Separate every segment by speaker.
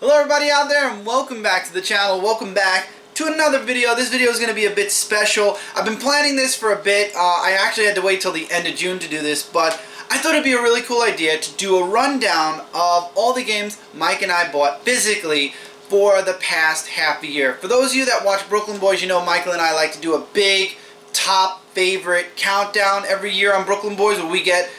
Speaker 1: Hello everybody out there and welcome back to the channel. Welcome back to another video. This video is going to be a bit special. I've been planning this for a bit. I actually had to wait till the end of June to do this, but I thought it'd be a really cool idea to do a rundown of all the games Mike and I bought physically for the past half a year. For those of you that watch Brooklyn Boys, you know Michael and I like to do a big top favorite countdown every year on Brooklyn Boys where we get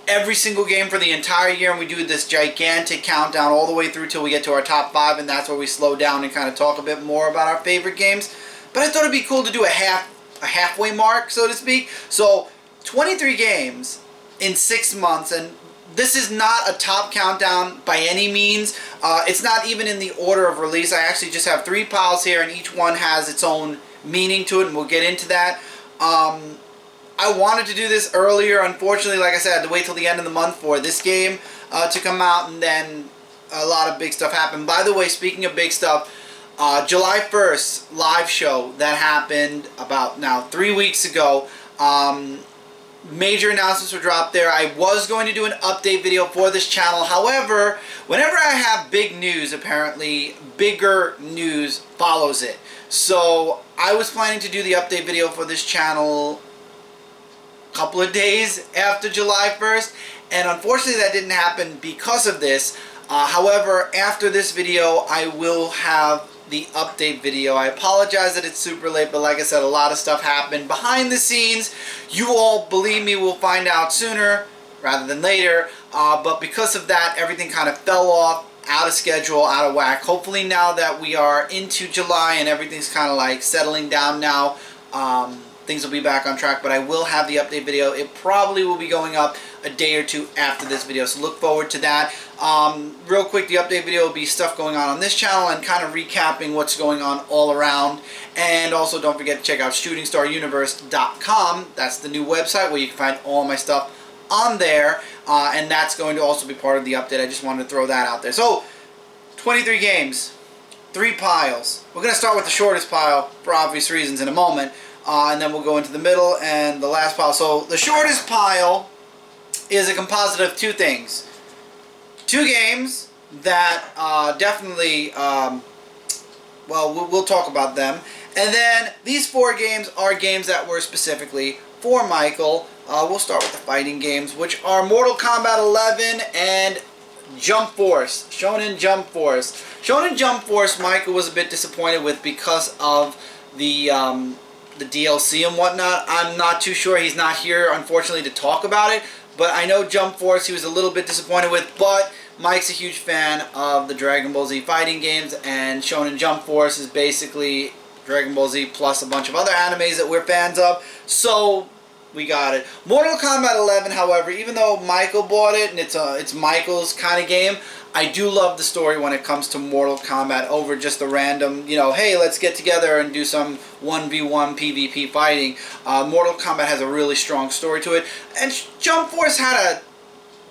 Speaker 1: every single game for the entire year, and we do this gigantic countdown all the way through till we get to our top 5, and that's where we slow down and kind of talk a bit more about our favorite games. But I thought it'd be cool to do a halfway mark, so to speak. So 23 games in 6 months, and this is not a top countdown by any means. It's not even in the order of release. I actually just have 3 piles here, and each one has its own meaning to it, and we'll get into that. I wanted to do this earlier. Unfortunately, like I said, I had to wait till the end of the month for this game to come out, and then a lot of big stuff happened. By the way, speaking of big stuff, July 1st live show that happened about now 3 weeks ago. Major announcements were dropped there. I was going to do an update video for this channel. However, whenever I have big news, apparently bigger news follows it. So I was planning to do the update video for this channel couple of days after July 1st, and unfortunately that didn't happen because of this. However, after this video I will have the update video. I apologize that it's super late, but like I said, a lot of stuff happened behind the scenes. You all, believe me, will find out sooner rather than later, but because of that, everything kind of fell off, out of schedule, out of whack. Hopefully now that we are into July and everything's kind of like settling down now, things will be back on track, but I will have the update video. It probably will be going up a day or two after this video, so look forward to that. Real quick, the update video will be stuff going on this channel and kind of recapping what's going on all around. And also don't forget to check out shootingstaruniverse.com. That's the new website where you can find all my stuff on there, and that's going to also be part of the update. I just wanted to throw that out there. So 23 games, 3 piles. We're going to start with the shortest pile for obvious reasons in a moment. And then we'll go into the middle and the last pile. So the shortest pile is a composite of 2 things. 2 games that definitely, well, we'll talk about them. And then these 4 games are games that were specifically for Michael. We'll start with the fighting games, which are Mortal Kombat 11 and Jump Force. Shonen Jump Force. Shonen Jump Force, Michael was a bit disappointed with because of the DLC and whatnot. I'm not too sure. He's not here, unfortunately, to talk about it. But I know Jump Force he was a little bit disappointed with. But Mike's a huge fan of the Dragon Ball Z fighting games. And Shonen Jump Force is basically Dragon Ball Z plus a bunch of other animes that we're fans of. So we got it. Mortal Kombat 11, however, even though Michael bought it and it's Michael's kind of game, I do love the story when it comes to Mortal Kombat over just the random, you know, hey, let's get together and do some 1v1 PvP fighting. Mortal Kombat has a really strong story to it, and Jump Force had a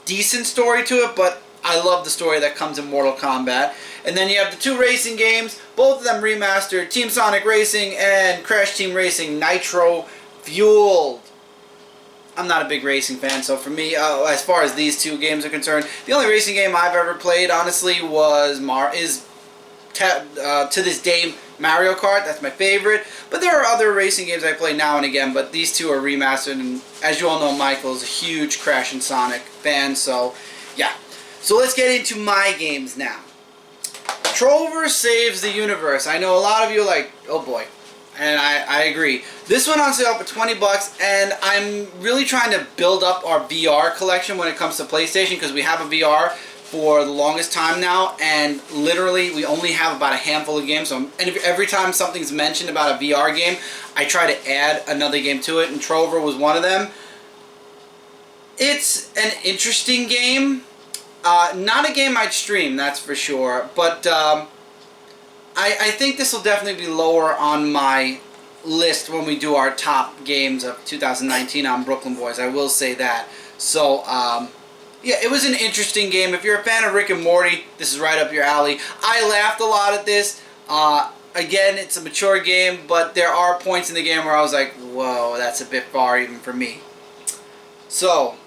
Speaker 1: decent story to it, but I love the story that comes in Mortal Kombat. And then you have the 2 racing games, both of them remastered, Team Sonic Racing and Crash Team Racing Nitro Fueled. I'm not a big racing fan, so for me, as far as these 2 games are concerned, the only racing game I've ever played, honestly, was to this day Mario Kart. That's my favorite. But there are other racing games I play now and again, but these 2 are remastered, and as you all know, Michael's a huge Crash and Sonic fan, so yeah. So let's get into my games now. Trover Saves the Universe. I know a lot of you are like, oh boy. And I agree. This went on sale for 20 bucks, and I'm really trying to build up our VR collection when it comes to PlayStation, because we have a VR for the longest time now, and literally we only have about a handful of games. So, and every time something's mentioned about a VR game, I try to add another game to it, and Trover was one of them. It's an interesting game. Not a game I'd stream, that's for sure, but I think this will definitely be lower on my list when we do our top games of 2019 on Brooklyn Boys. I will say that. So, yeah, it was an interesting game. If you're a fan of Rick and Morty, this is right up your alley. I laughed a lot at this. Again, it's a mature game, but there are points in the game where I was like, whoa, that's a bit far even for me. So,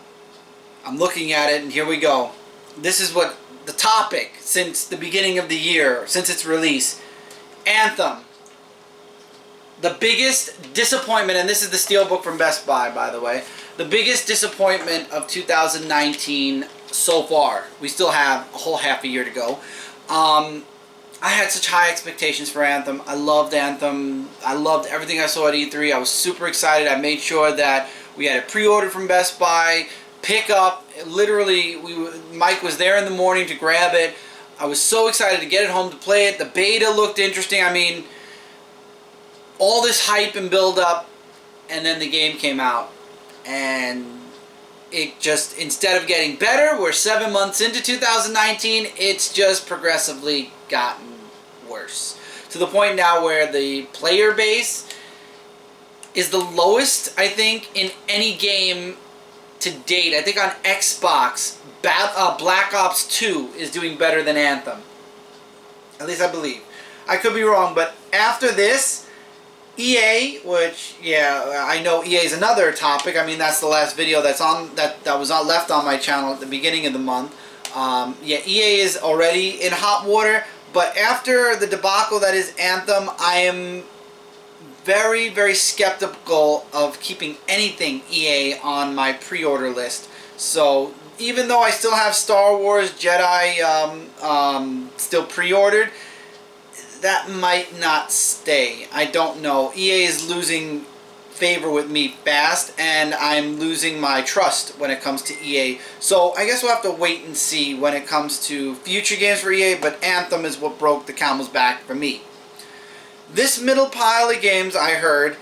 Speaker 1: I'm looking at it, and here we go. This is what the topic since the beginning of the year, since its release. Anthem. The biggest disappointment, and this is the Steelbook from Best Buy, by the way, the biggest disappointment of 2019 so far. We still have a whole half a year to go. I had such high expectations for Anthem. I loved Anthem. I loved everything I saw at E3. I was super excited. I made sure that we had a pre-order from Best Buy, pick up. Literally, Mike was there in the morning to grab it. I was so excited to get it home to play it. The beta looked interesting. I mean, all this hype and build up, and then the game came out, and it just, instead of getting better, we're 7 months into 2019, it's just progressively gotten worse. To the point now where the player base is the lowest, I think, in any game to date. I think on Xbox, Black Ops 2 is doing better than Anthem. At least I believe. I could be wrong, but after this, EA, which, yeah, I know EA is another topic. I mean, that's the last video that's on that was left on my channel at the beginning of the month. Yeah, EA is already in hot water, but after the debacle that is Anthem, I am very, very skeptical of keeping anything EA on my pre-order list. So even though I still have Star Wars Jedi still pre-ordered, that might not stay. I don't know. EA is losing favor with me fast, and I'm losing my trust when it comes to EA. So I guess we'll have to wait and see when it comes to future games for EA, but Anthem is what broke the camel's back for me. This middle pile of games I heard,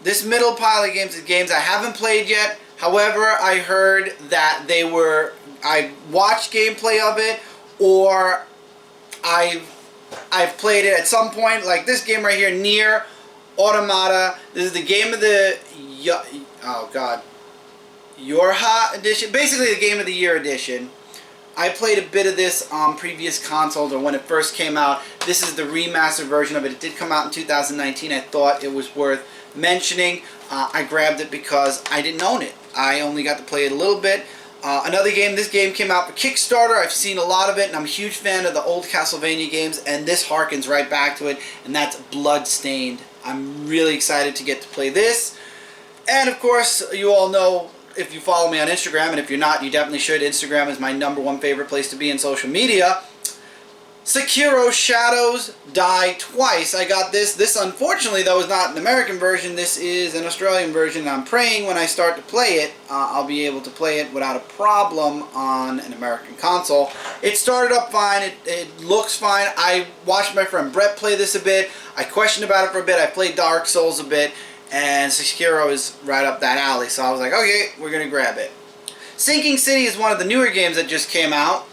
Speaker 1: this middle pile of games is games I haven't played yet. However, I heard that I watched gameplay of it, or I've played it at some point, like this game right here, Nier Automata. This is the game of the Yorha edition, basically the game of the year edition. I played a bit of this on previous consoles, or when it first came out. This is the remastered version of it. It did come out in 2019. I thought it was worth mentioning. I grabbed it because I didn't own it. I only got to play it a little bit. Another game, this game came out for Kickstarter. I've seen a lot of it, and I'm a huge fan of the old Castlevania games, and this harkens right back to it, and that's Bloodstained. I'm really excited to get to play this. And of course, you all know, if you follow me on Instagram, and if you're not, you definitely should. Instagram is my #1 favorite place to be in social media. Sekiro Shadows Die Twice. I got this. This, unfortunately, though, is not an American version. This is an Australian version, and I'm praying when I start to play it, I'll be able to play it without a problem on an American console. It started up fine. It looks fine. I watched my friend Brett play this a bit. I questioned about it for a bit. I played Dark Souls a bit, and Sekiro is right up that alley. So I was like, okay, we're going to grab it. Sinking City is one of the newer games that just came out.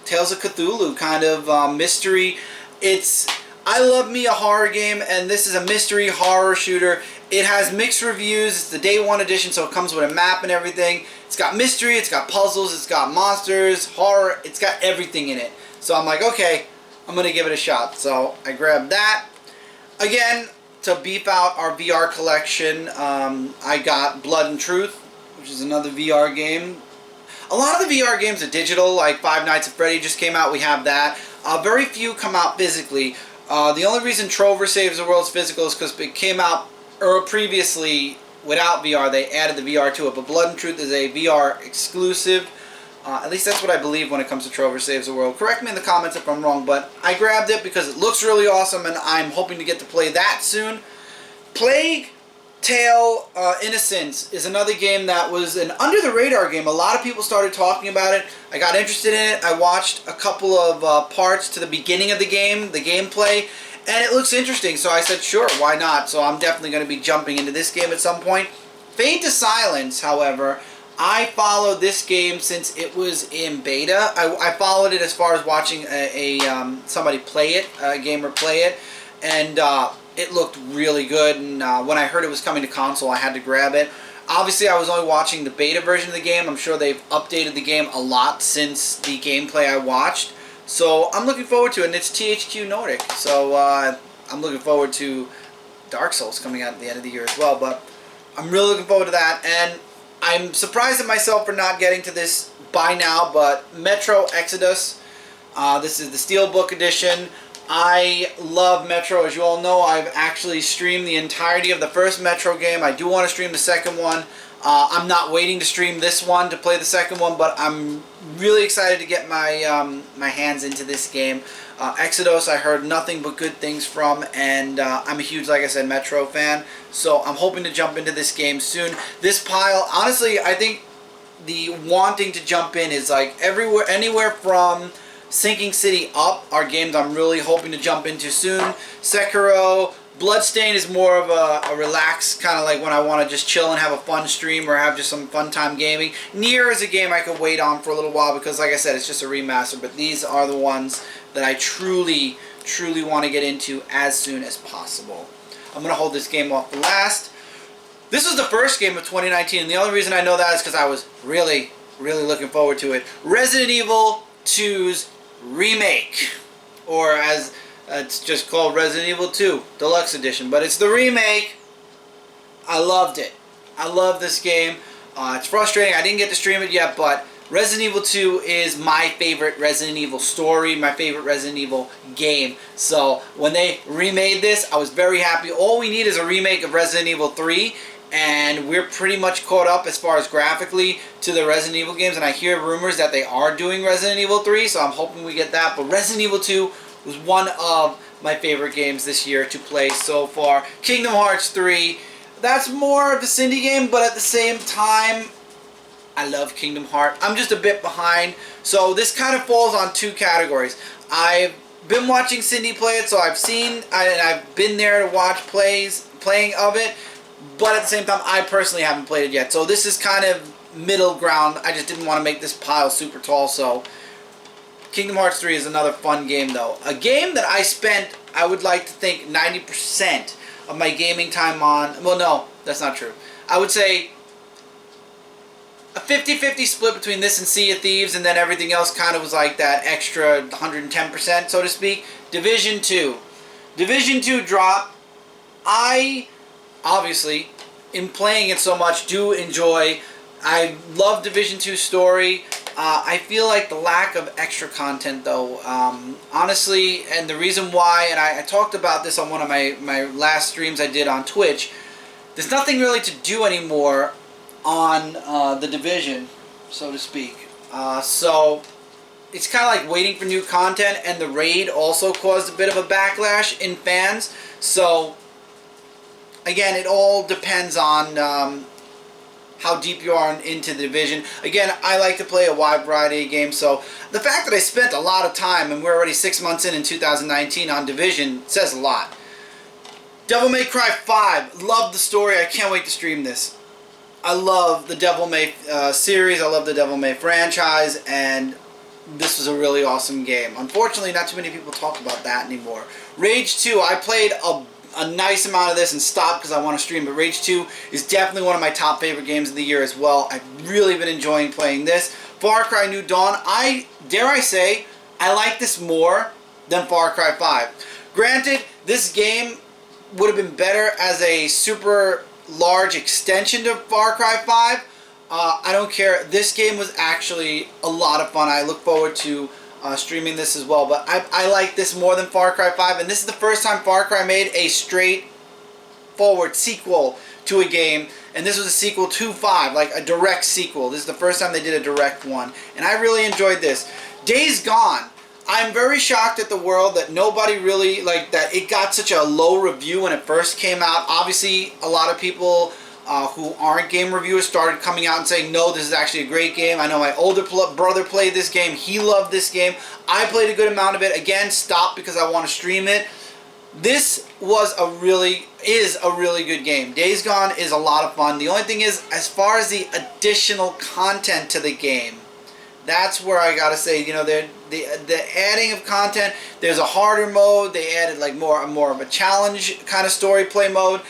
Speaker 1: Tales of Cthulhu kind of mystery. I love me a horror game, and this is a mystery horror shooter. It has mixed reviews. It's the day one edition, so it comes with a map and everything. It's got mystery, it's got puzzles, it's got monsters, horror, it's got everything in it. So I'm like, okay, I'm going to give it a shot. So I grabbed that. Again, to beef out our VR collection, I got Blood and Truth, which is another VR game. A lot of the VR games are digital, like Five Nights at Freddy just came out, we have that. Very few come out physically. The only reason Trover Saves the World's physical is because it came out previously without VR. They added the VR to it, but Blood and Truth is a VR exclusive. At least that's what I believe when it comes to Trover Saves the World. Correct me in the comments if I'm wrong, but I grabbed it because it looks really awesome, and I'm hoping to get to play that soon. Plague Tale Innocence is another game that was an under-the-radar game. A lot of people started talking about it. I got interested in it. I watched a couple of parts to the beginning of the game, the gameplay, and it looks interesting. So I said, sure, why not? So I'm definitely going to be jumping into this game at some point. Fade to Silence, however, I followed this game since it was in beta. I followed it as far as watching somebody play it, a gamer play it, and it looked really good, and when I heard it was coming to console, I had to grab it. Obviously, I was only watching the beta version of the game. I'm sure they've updated the game a lot since the gameplay I watched. So I'm looking forward to it, and it's THQ Nordic. So I'm looking forward to Dark Souls coming out at the end of the year as well. But I'm really looking forward to that, and I'm surprised at myself for not getting to this by now, but Metro Exodus. This is the Steelbook edition. I love Metro. As you all know, I've actually streamed the entirety of the first Metro game. I do want to stream the second one. I'm not waiting to stream this one to play the second one, but I'm really excited to get my my hands into this game. Exodus, I heard nothing but good things from, and I'm a huge, like I said, Metro fan. So I'm hoping to jump into this game soon. This pile, honestly, I think the wanting to jump in is like everywhere, anywhere from Sinking City up are games I'm really hoping to jump into soon. Sekiro, Bloodstain is more of a relaxed kind of like when I want to just chill and have a fun stream or have just some fun time gaming. Nier is a game I could wait on for a little while because, like I said, it's just a remaster. But these are the ones that I truly want to get into as soon as possible. I'm going to hold this game off for last. This was the first game of 2019, and the only reason I know that is because I was really looking forward to it. Resident Evil 2's remake, or as it's just called Resident Evil 2 Deluxe Edition, but it's the remake. I loved it. I love this game. It's frustrating I didn't get to stream it yet, but Resident Evil 2 is my favorite Resident Evil story, my favorite Resident Evil game. So when they remade this, I was very happy. All we need is a remake of Resident Evil 3, and we're pretty much caught up as far as graphically to the Resident Evil games, and I hear rumors that they are doing Resident Evil 3, so I'm hoping we get that. But Resident Evil 2 was one of my favorite games this year to play so far. Kingdom Hearts 3, that's more of the Cindy game, but at the same time, I love Kingdom Hearts. I'm just a bit behind, so this kind of falls on two categories. I've been watching Cindy play it, so I've seen, and I've been there to watch playing of it, but at the same time, I personally haven't played it yet. So this is kind of middle ground. I just didn't want to make this pile super tall, so Kingdom Hearts 3 is another fun game, though. A game that I spent, I would like to think, 90% of my gaming time on. Well, no, that's not true. I would say a 50-50 split between this and Sea of Thieves, and then everything else kind of was like that extra 110%, so to speak. Division 2. Division 2 drop. I, obviously, in playing it so much, do enjoy. I love Division 2 story. I feel like the lack of extra content, though, honestly, and the reason why, and I talked about this on one of my last streams I did on Twitch, there's nothing really to do anymore on the Division, so to speak. So it's kind of like waiting for new content, and the raid also caused a bit of a backlash in fans. So again, it all depends on how deep you are into the Division. Again, I like to play a wide variety of games, so the fact that I spent a lot of time, and we're already 6 months in 2019 on Division, says a lot. Devil May Cry 5, love the story, I can't wait to stream this. I love the Devil May series, I love the Devil May franchise, and this was a really awesome game. Unfortunately, not too many people talk about that anymore. Rage 2, I played a nice amount of this and stopped because I want to stream, but Rage 2 is definitely one of my top favorite games of the year as well. I've really been enjoying playing this. Far Cry New Dawn, dare I say, I like this more than Far Cry 5. Granted, this game would have been better as a super large extension to Far Cry 5. I don't care. This game was actually a lot of fun. I look forward to streaming this as well, but I like this more than Far Cry 5, and this is the first time Far Cry made a straightforward sequel to a game, and this was a sequel to 5, like a direct sequel. This is the first time they did a direct one, and I really enjoyed this. Days Gone, I'm very shocked at the world that nobody really, like, that it got such a low review when it first came out. Obviously, a lot of people who aren't game reviewers started coming out and saying, no, this is actually a great game. I know my older brother played this game. He loved this game. I played a good amount of it. Again, stopped because I want to stream it. This is a really good game. Days Gone is a lot of fun. The only thing is, as far as the additional content to the game, that's where I gotta say, you know, the adding of content. There's a harder mode. They added like more of a challenge kind of story play mode.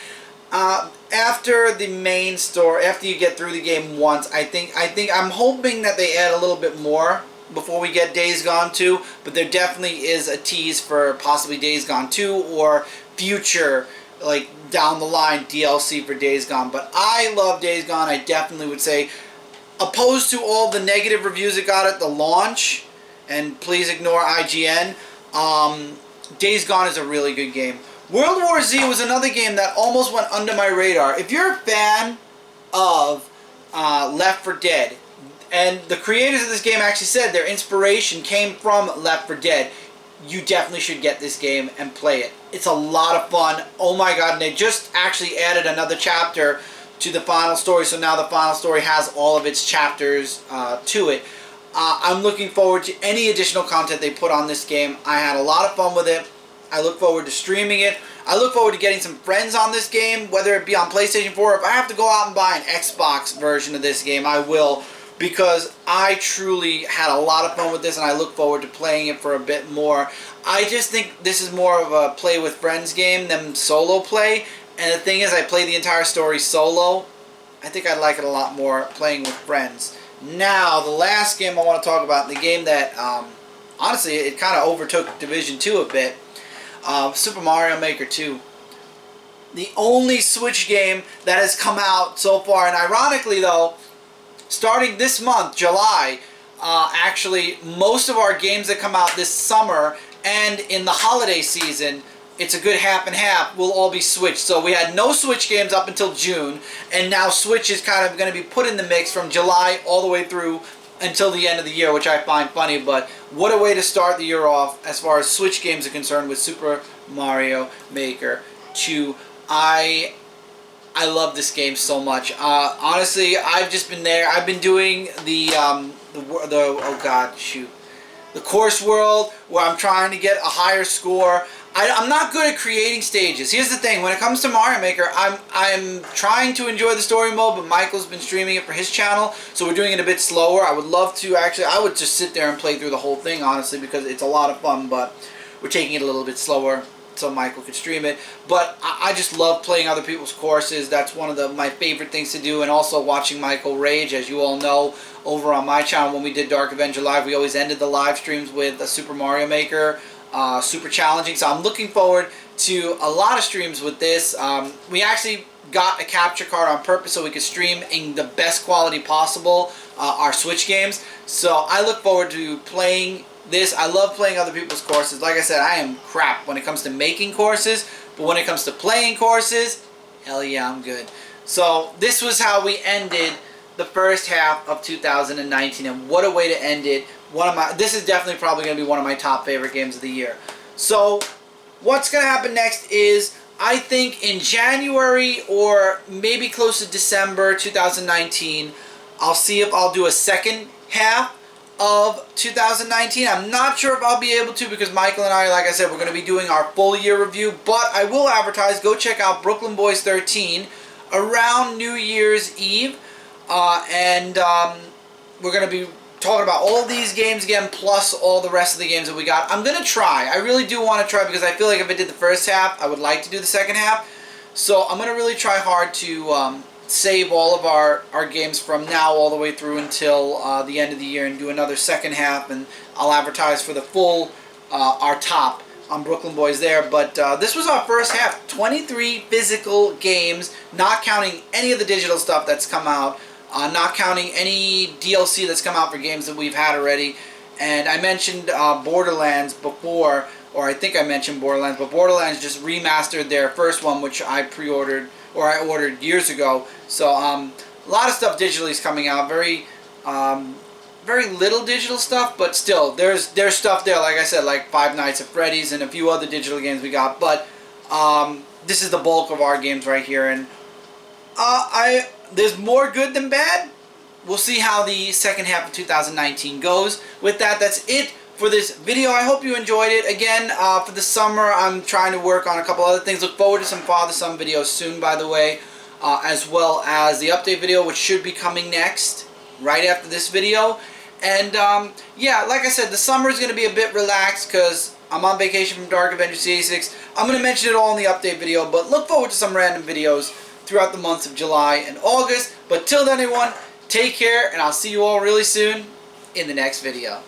Speaker 1: After the main story, after you get through the game once, I'm hoping that they add a little bit more before we get Days Gone 2, but there definitely is a tease for possibly Days Gone 2 or future, like down the line DLC for Days Gone. But I love Days Gone. I definitely would say opposed to all the negative reviews it got at the launch, and please ignore IGN, Days Gone is a really good game. World War Z was another game that almost went under my radar. If you're a fan of Left 4 Dead, and the creators of this game actually said their inspiration came from Left 4 Dead, you definitely should get this game and play it. It's a lot of fun. Oh my god, and they just actually added another chapter to the final story, so now the final story has all of its chapters to it. I'm looking forward to any additional content they put on this game. I had a lot of fun with it. I look forward to streaming it. I look forward to getting some friends on this game, whether it be on PlayStation 4. If I have to go out and buy an Xbox version of this game, I will, because I truly had a lot of fun with this, and I look forward to playing it for a bit more. I just think this is more of a play with friends game than solo play, and the thing is, I play the entire story solo. I think I'd like it a lot more playing with friends. Now, the last game I want to talk about, the game that, honestly, it kind of overtook Division 2 a bit, Super Mario Maker 2. The only Switch game that has come out so far, and ironically though, starting this month, July, actually, most of our games that come out this summer and in the holiday season, it's a good half and half, will all be Switch. So we had no Switch games up until June, and now Switch is kind of going to be put in the mix from July all the way through until the end of the year, which I find funny, but what a way to start the year off as far as Switch games are concerned with Super Mario Maker 2. I love this game so much. Honestly, I've just been there. I've been doing the course world, where I'm trying to get a higher score. I'm not good at creating stages. Here's the thing, when it comes to Mario Maker, I'm trying to enjoy the story mode, but Michael's been streaming it for his channel, so we're doing it a bit slower. I would love to, actually, I would just sit there and play through the whole thing, honestly, because it's a lot of fun, but we're taking it a little bit slower so Michael could stream it. But I just love playing other people's courses. That's one of my favorite things to do, and also watching Michael rage. As you all know, over on my channel when we did Dark Avenger Live, we always ended the live streams with a Super Mario Maker super challenging. So I'm looking forward to a lot of streams with this. We actually got a capture card on purpose so we could stream in the best quality possible our Switch games. So I look forward to playing this. I love playing other people's courses. Like I said, I am crap when it comes to making courses, but when it comes to playing courses, hell yeah, I'm good. So this was how we ended the first half of 2019, and what a way to end it. This is definitely probably going to be one of my top favorite games of the year. So what's going to happen next is, I think in January or maybe close to December 2019, I'll see if I'll do a second half of 2019. I'm not sure if I'll be able to, because Michael and I, like I said, we're going to be doing our full year review, but I will advertise. Go check out Brooklyn Boys 13 around New Year's Eve, and we're going to be talking about all these games again, plus all the rest of the games that we got. I'm going to try. I really do want to try, because I feel like if I did the first half, I would like to do the second half. So I'm going to really try hard to save all of our games from now all the way through until the end of the year, and do another second half, and I'll advertise for the full, our top on Brooklyn Boys there. But this was our first half. 23 physical games, not counting any of the digital stuff that's come out. Not counting any DLC that's come out for games that we've had already. And I mentioned Borderlands before, or I think I mentioned Borderlands, but Borderlands just remastered their first one, which I pre-ordered, or I ordered years ago. So a lot of stuff digitally is coming out. Very little digital stuff, but still, there's stuff there, like I said, like Five Nights at Freddy's and a few other digital games we got. But this is the bulk of our games right here, and there's more good than bad. We'll see how the second half of 2019 goes. With that, that's it for this video. I hope you enjoyed it. Again, for the summer, I'm trying to work on a couple other things. Look forward to some father-son videos soon, by the way, as well as the update video, which should be coming next, right after this video. And yeah, like I said, the summer is going to be a bit relaxed because I'm on vacation from Dark Avenger CA6. I'm going to mention it all in the update video, but look forward to some random videos throughout the months of July and August. But till then, everyone, take care, and I'll see you all really soon in the next video.